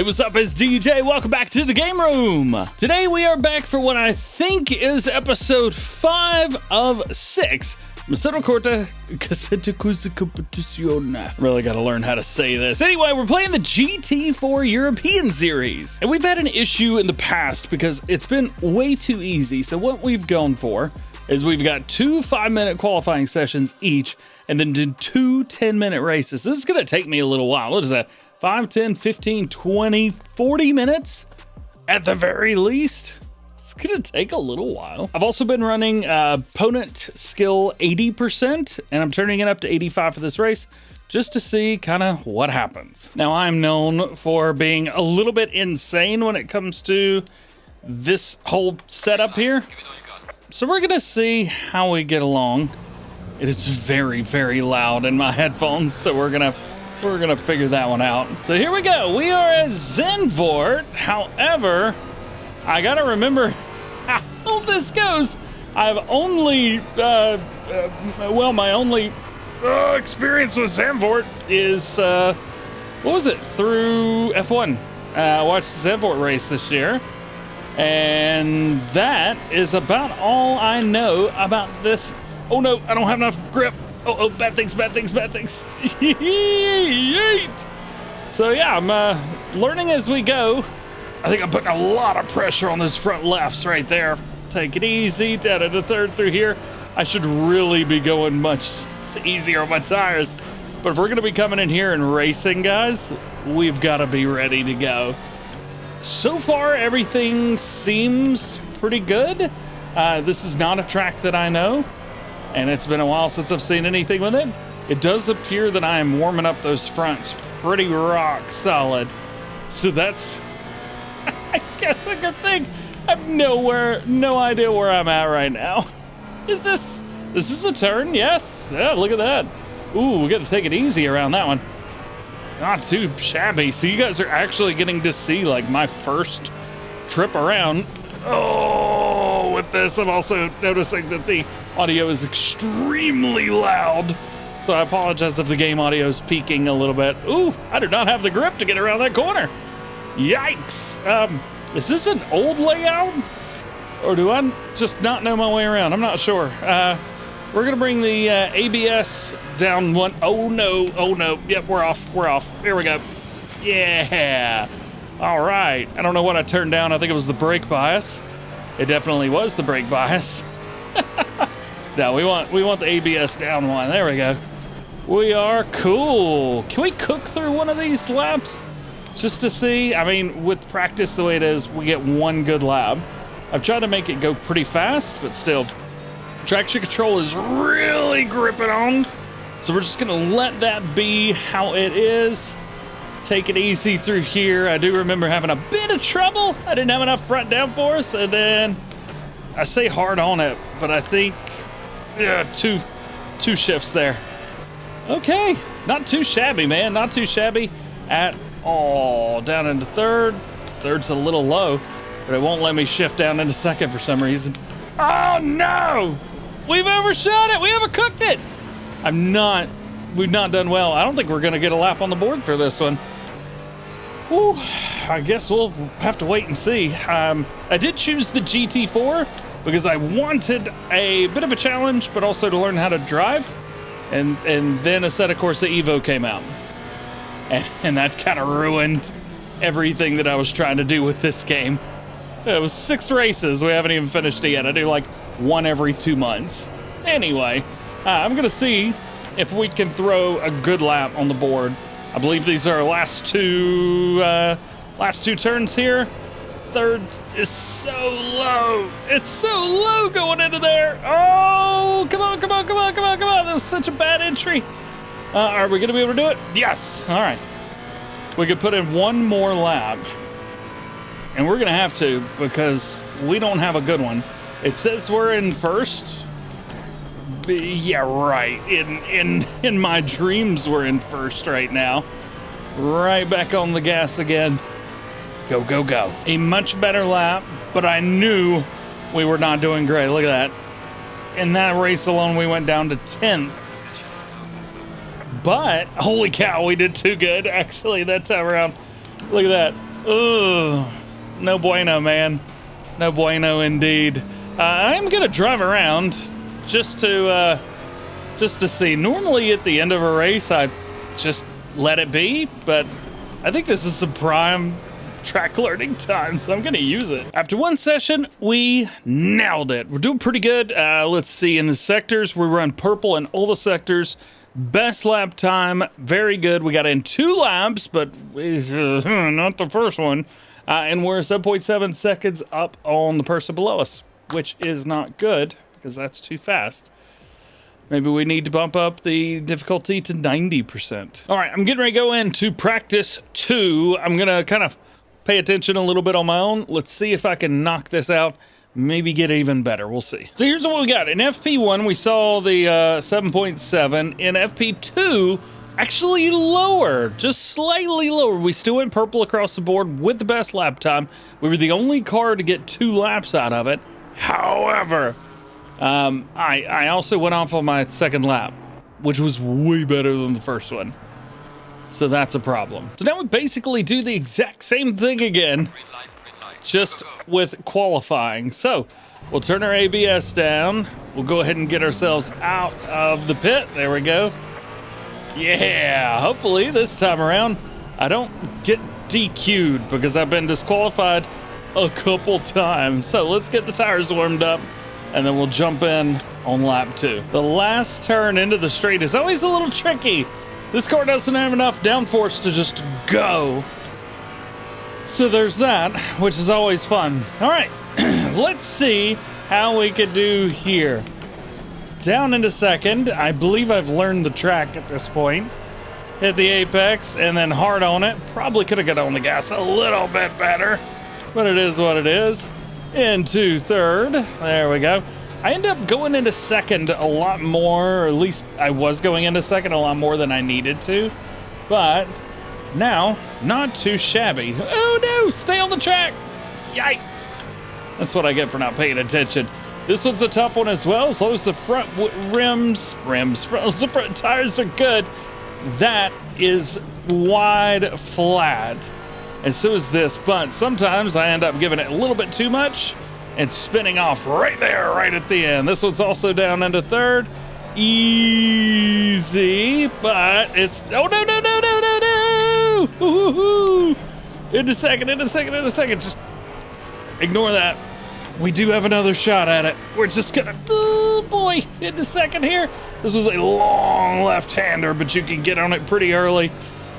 Hey, what's up? It's DJ. Welcome back to the game room. Today we are back for what I think is episode 5 of 6. Assetto Corsa Competizione. Really got to learn how to say this. Anyway, we're playing the GT4 European Series. And we've had an issue in the past because it's been way too easy. So what we've gone for is we've got 2 5-minute qualifying sessions each and then did 2 10-minute races. This is going to take me a little while. What is that? 5, 10, 15, 20, 40 minutes at the very least. It's gonna take a little while. I've also been running opponent skill 80%, and I'm turning it up to 85 for this race, just to see kind of what happens. Now, I'm known for being a little bit insane when it comes to this whole setup here. So we're gonna see how we get along. It is very, very loud in my headphones, so we're gonna figure that one out. So here we go. We are at Zandvoort. However, I gotta remember how this goes. I've only, my only experience with Zandvoort is, what was it? Through F1. I watched the Zandvoort race this year. And that is about all I know about this. Oh no, I don't have enough grip. Oh, bad things. Yeet. So yeah, I'm learning as we go. I think I'm putting a lot of pressure on those front lefts right there. Take it easy, down to the third through here. I should really be going much easier on my tires. But if we're gonna be coming in here and racing, guys, we've gotta be ready to go. So far, everything seems pretty good. This is not a track that I know, and it's been a while since I've seen anything with it. It does appear that I am warming up those fronts pretty rock solid. So that's, I guess, a good thing. I have no idea where I'm at right now. Is this a turn? Yes. Yeah, look at that. Ooh, we got to take it easy around that one. Not too shabby. So you guys are actually getting to see like my first trip around. Oh, with this, I'm also noticing that the audio is extremely loud. So I apologize if the game audio is peaking a little bit. Ooh, I do not have the grip to get around that corner. Yikes. Is this an old layout? Or do I just not know my way around? I'm not sure. We're gonna bring the ABS down one. Oh no. Yep, we're off. Here we go. Yeah. All right. I don't know what I turned down. I think it was the brake bias. It definitely was the brake bias. No, we want the ABS down one. There we go. We are cool. Can we cook through one of these laps? Just to see. I mean, with practice the way it is, we get one good lap. I've tried to make it go pretty fast, but still, traction control is really gripping on. So we're just gonna let that be how it is. Take it easy through here. I do remember having a bit of trouble. I didn't have enough front downforce, and then I say hard on it, but I think, yeah, two shifts there. Okay, not too shabby, man. Not too shabby at all. Down into third. Third's a little low, but it won't let me shift down into second for some reason. Oh no! We've overshot it. We overcooked it. We've not done well. I don't think we're gonna get a lap on the board for this one. Whew, I guess we'll have to wait and see. I did choose the GT4 because I wanted a bit of a challenge, but also to learn how to drive. And then Assetto Corsa Evo came out. And that kind of ruined everything that I was trying to do with this game. It was 6 races. We haven't even finished it yet. I do like 1 every 2 months. Anyway, I'm gonna see if we can throw a good lap on the board. I believe these are our last two turns here. Third is so low. It's so low going into there. Oh, come on. That was such a bad entry. Are we gonna be able to do it? Yes, all right. We could put in 1 more lap. And we're gonna have to because we don't have a good one. It says we're in first. Yeah, right. In my dreams, we're in first right now. Right back on the gas again. Go. A much better lap, but I knew we were not doing great. Look at that. In that race alone, we went down to 10th. But, holy cow, we did too good, actually, that time around. Look at that. Ugh, no bueno, man. No bueno indeed. I'm gonna drive around just to see. Normally at the end of a race, I just let it be, but I think this is some prime track learning time, so I'm gonna use it. After one session, we nailed it. We're doing pretty good. Let's see, in the sectors, we run purple in all the sectors. Best lap time, very good. We got in 2 laps, but not the first one. And we're 7.7 seconds up on the person below us, which is not good because that's too fast. Maybe we need to bump up the difficulty to 90%. All right, I'm getting ready to go into practice 2. I'm gonna kind of pay attention a little bit on my own. Let's see if I can knock this out. Maybe get even better, we'll see. So here's what we got. In FP1, we saw the 7.7. In FP2, actually lower, just slightly lower. We still went purple across the board with the best lap time. We were the only car to get 2 laps out of it. However, I also went off on my second lap, which was way better than the first one. So that's a problem. So now we basically do the exact same thing again, just with qualifying. So we'll turn our ABS down. We'll go ahead and get ourselves out of the pit. There we go. Yeah, hopefully this time around I don't get DQ'd because I've been disqualified a couple times. So let's get the tires warmed up and then we'll jump in on lap 2. The last turn into the straight is always a little tricky. This car doesn't have enough downforce to just go. So there's that, which is always fun. All right, let's see how we could do here. Down into second. I believe I've learned the track at this point. Hit the apex and then hard on it. Probably could have got on the gas a little bit better, but it is what it is. Into third. There we go. I end up going into second a lot more, or at least I was going into second a lot more than I needed to, but now, not too shabby. Oh no, stay on the track. Yikes. That's what I get for not paying attention. This one's a tough one as well. As long as the front the front tires are good, that is wide flat. And so is this, but sometimes I end up giving it a little bit too much and spinning off right there, right at the end. This one's also down into third. Easy, but it's, oh no, no, no, no, no, no! Ooh, into second, into second, into second. Just ignore that. We do have another shot at it. We're just gonna, oh boy, into second here. This was a long left-hander, but you can get on it pretty early.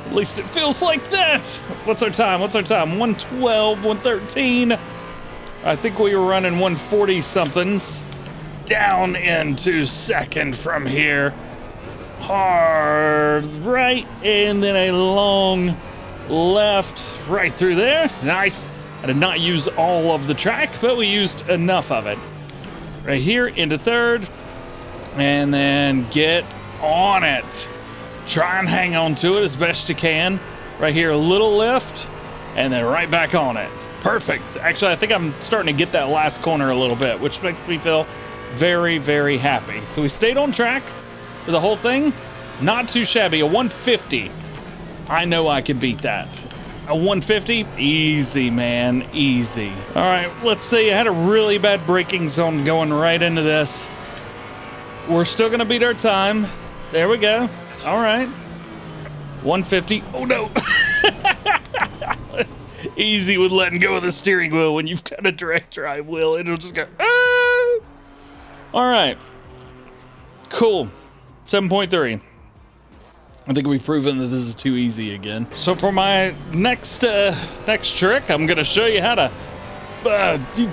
At least it feels like that. What's our time? What's our time? 112, 113. I think we were running 140 somethings. Down into second from here. Hard right, and then a long left right through there. Nice. I did not use all of the track, but we used enough of it. Right here into third, and then get on it. Try and hang on to it as best you can. Right here, a little lift, and then right back on it. Perfect. Actually, I think I'm starting to get that last corner a little bit, which makes me feel very, very happy. So we stayed on track for the whole thing. Not too shabby. A 150. I know I can beat that. A 150? Easy, man. Easy. All right, let's see. I had a really bad braking zone going right into this. We're still going to beat our time. There we go. All right. 150. Oh, no. Easy with letting go of the steering wheel when you've got a direct drive wheel. It'll just go, ah! All right. Cool. 7.3. I think we've proven that this is too easy again. So for my next trick, I'm going to show you how to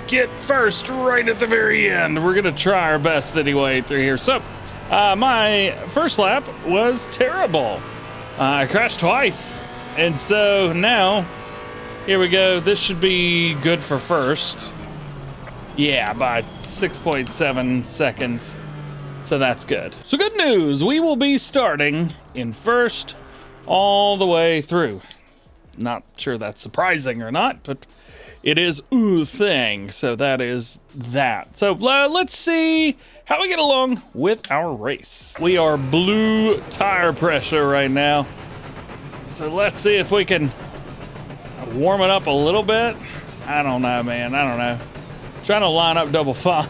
get first right at the very end. We're going to try our best anyway through here. So my first lap was terrible. I crashed twice. And so now, here we go. This should be good for first. Yeah, by 6.7 seconds. So that's good. So good news. We will be starting in first all the way through. Not sure that's surprising or not, but it is a thing. So that is that. So let's see how we get along with our race. We are blue tire pressure right now. So let's see if we can Warm it up a little bit. I don't know, man. I don't know. Trying to line up double file.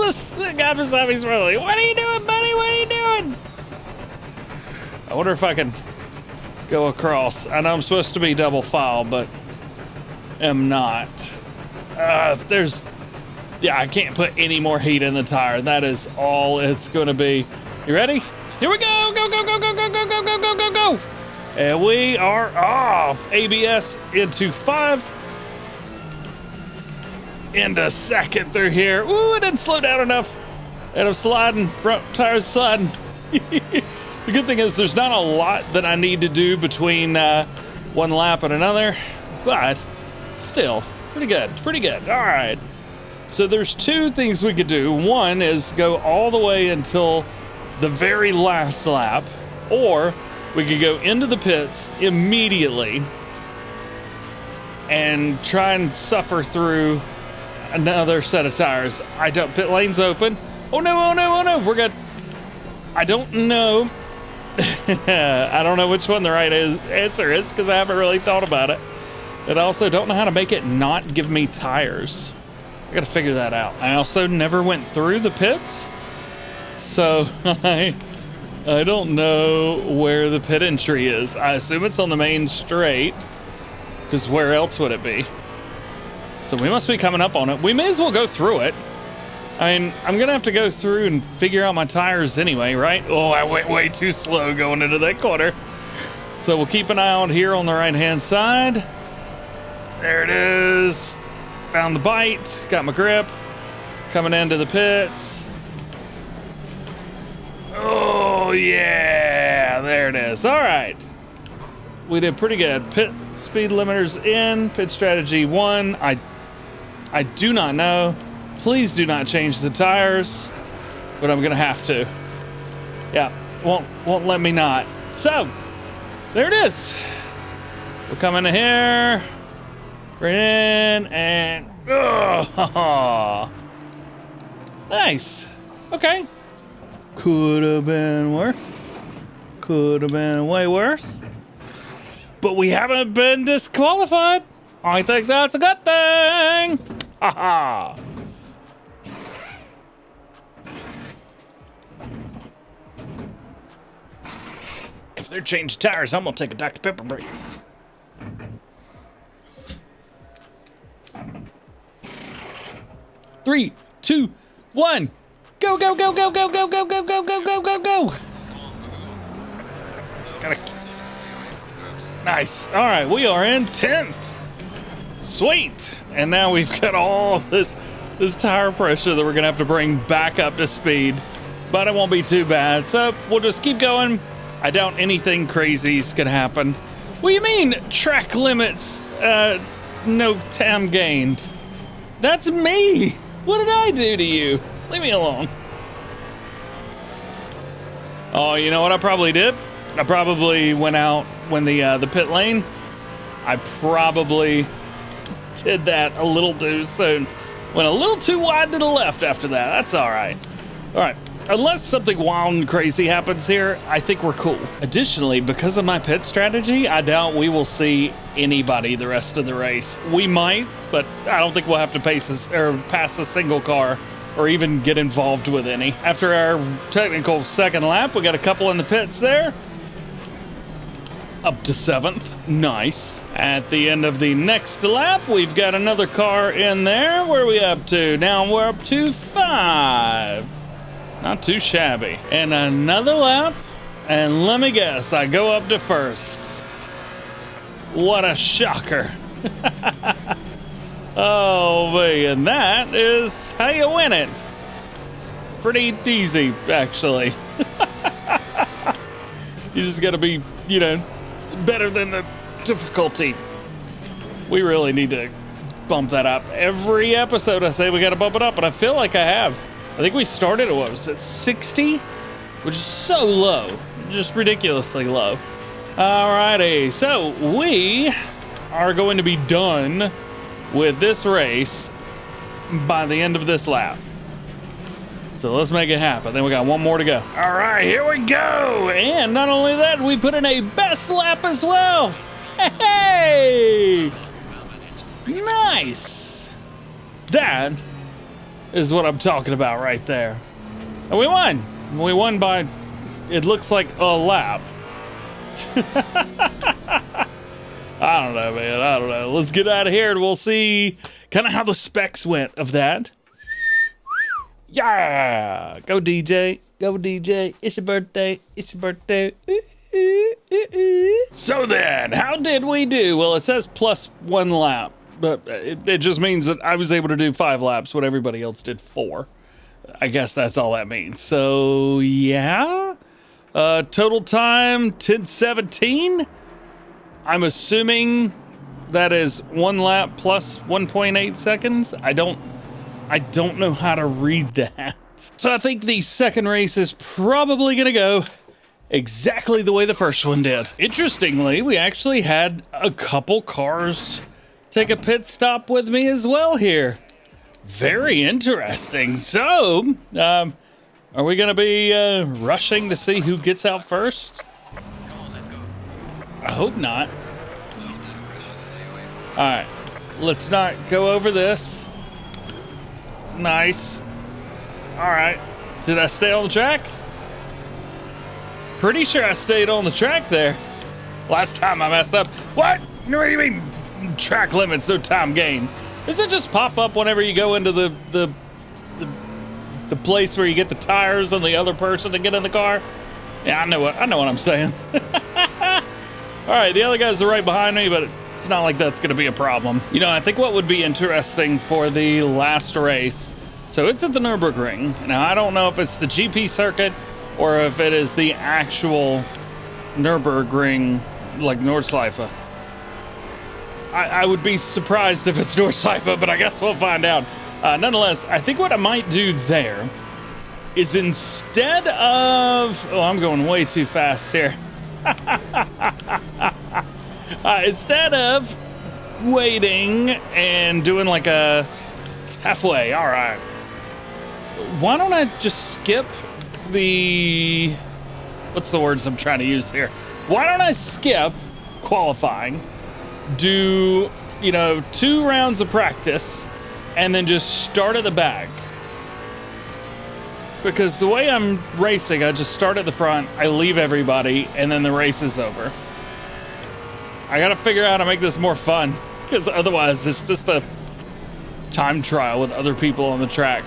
This guy beside me's really, what are you doing, buddy? What are you doing? I wonder if I can go across. I know I'm supposed to be double file, but am not. Yeah, I can't put any more heat in the tire. That is all it's gonna be. You ready? Here we go! Go, go, go, go, go, go, go, go, go, go, go! And we are off. ABS into 5. Into second through here. Ooh, it didn't slow down enough. And I'm sliding, front tires sliding. The good thing is there's not a lot that I need to do between one lap and another, but still, pretty good, pretty good. All right. So there's 2 things we could do. One is go all the way until the very last lap, or we could go into the pits immediately and try and suffer through another set of tires. I don't, pit lane's open. Oh no, oh no, oh no, we're good. I don't know. I don't know which one the right answer is because I haven't really thought about it. And I also don't know how to make it not give me tires. I gotta figure that out. I also never went through the pits, so I don't know where the pit entry is. I assume it's on the main straight, because where else would it be? So we must be coming up on it. We may as well go through it. I mean, I'm gonna have to go through and figure out my tires anyway, right? Oh, I went way too slow going into that corner. So we'll keep an eye out here on the right-hand side. There it is. Found the bite, got my grip, coming into the pits. Oh yeah, there it is. All right, we did pretty good. Pit speed limiters in, pit strategy 1. I do not know. Please do not change the tires, but I'm gonna have to. Yeah, won't let me not. So there it is. We're coming in here. Right in and oh, nice. Okay. Could have been worse. Could have been way worse. But we haven't been disqualified. I think that's a good thing. Haha. If they're changing tires, I'm gonna take a Dr. Pepper break. Three, 2, 1, go, go, go, go, go, go, go, go, go, go, go, go, go. Nice. All right, we are in 10th. Sweet. And now we've got all this tire pressure that we're gonna have to bring back up to speed, but it won't be too bad. So we'll just keep going. I doubt anything crazy is gonna happen. What do you mean track limits? No time gained. That's me. What did I do to you? Leave me alone. Oh, you know what I probably did? I probably went out when the pit lane. I probably did that a little too soon. Went a little too wide to the left after that. That's all right. All right. Unless something wild and crazy happens here, I think we're cool. Additionally, because of my pit strategy, I doubt we will see anybody the rest of the race. We might, but I don't think we'll have to pass a single car or even get involved with any. After our technical second lap, we got a couple in the pits there. Up to 7th, nice. At the end of the next lap, we've got another car in there. Where are we up to? Now we're up to 5. Not too shabby. And another lap, and let me guess, I go up to 1st. What a shocker. Oh, man, that is how you win it. It's pretty easy, actually. You just gotta be, you know, better than the difficulty. We really need to bump that up. Every episode I say we gotta bump it up, and I feel like I have. I think we started at, what was it, 60? Which is so low, just ridiculously low. Alrighty, so we are going to be done with this race by the end of this lap. So let's make it happen. Then we got one more to go. All right, here we go. And not only that, we put in a best lap as well. Hey! Nice. That is what I'm talking about right there. And we won. We won by, it looks like a lap. I don't know, man. I don't know. Let's get out of here and we'll see kind of how the specs went of that. Yeah. Go DJ. Go DJ. It's your birthday. It's your birthday. So then, how did we do? Well, it says plus 1 lap, but it just means that I was able to do 5 laps when everybody else did 4. I guess that's all that means. So, yeah. Total time, 10:17. I'm assuming that is 1 lap plus 1.8 seconds. I don't know how to read that. So I think the second race is probably gonna go exactly the way the first one did. Interestingly, we actually had a couple cars take a pit stop with me as well here. Very interesting. So, are we gonna be rushing to see who gets out first? I hope not. All right, let's not go over this. Nice. All right, did I stay on the track? Pretty sure I stayed on the track there. Last time I messed up. What? What do you mean track limits, no time gain? Does it just pop up whenever you go into the place where you get the tires on the other person to get in the car? Yeah, I know what I'm saying. All right, the other guys are right behind me, but it's not like that's gonna be a problem. You know, I think what would be interesting for the last race, so it's at the Nürburgring. Now, I don't know if it's the GP circuit or if it is the actual Nürburgring, like Nordschleife. I would be surprised if it's Nordschleife, but I guess we'll find out. Nonetheless, I think what I might do there is instead of... Oh, I'm going way too fast here. Instead of waiting and doing like a halfway, all right. Why don't I just skip the... What's the words I'm trying to use here? Why don't I skip qualifying, do, you know, 2 rounds of practice, and then just start at the back? Because the way I'm racing, I just start at the front, I leave everybody, and then the race is over. I gotta figure out how to make this more fun, because otherwise it's just a time trial with other people on the track.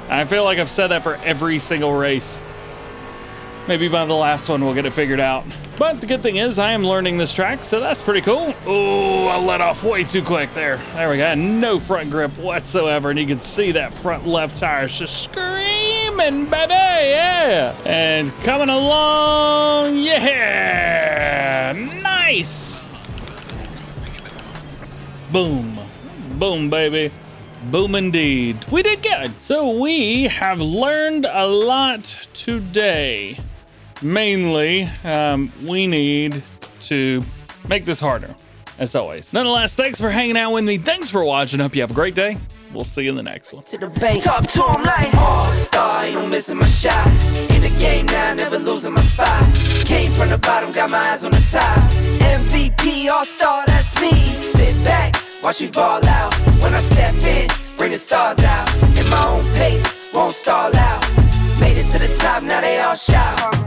And I feel like I've said that for every single race. Maybe by the last one we'll get it figured out. But the good thing is I am learning this track, so that's pretty cool. Oh, I let off way too quick there. There we go, no front grip whatsoever, and you can see that front left tire is just screaming, baby, yeah. And coming along, yeah, nice. Boom, boom, baby. Boom indeed. We did good. So we have learned a lot today. Mainly, we need to make this harder, as always. Nonetheless, thanks for hanging out with me. Thanks for watching. Hope you have a great day. We'll see you in the next one. To the bank. Talk to him like all-star, ain't no missing my shot. In the game now, never losing my spot. Came from the bottom, got my eyes on the top. MVP, all-star, that's me. Sit back, watch me ball out. When I step in, bring the stars out. In my own pace, won't stall out. Made it to the top, now they all shout.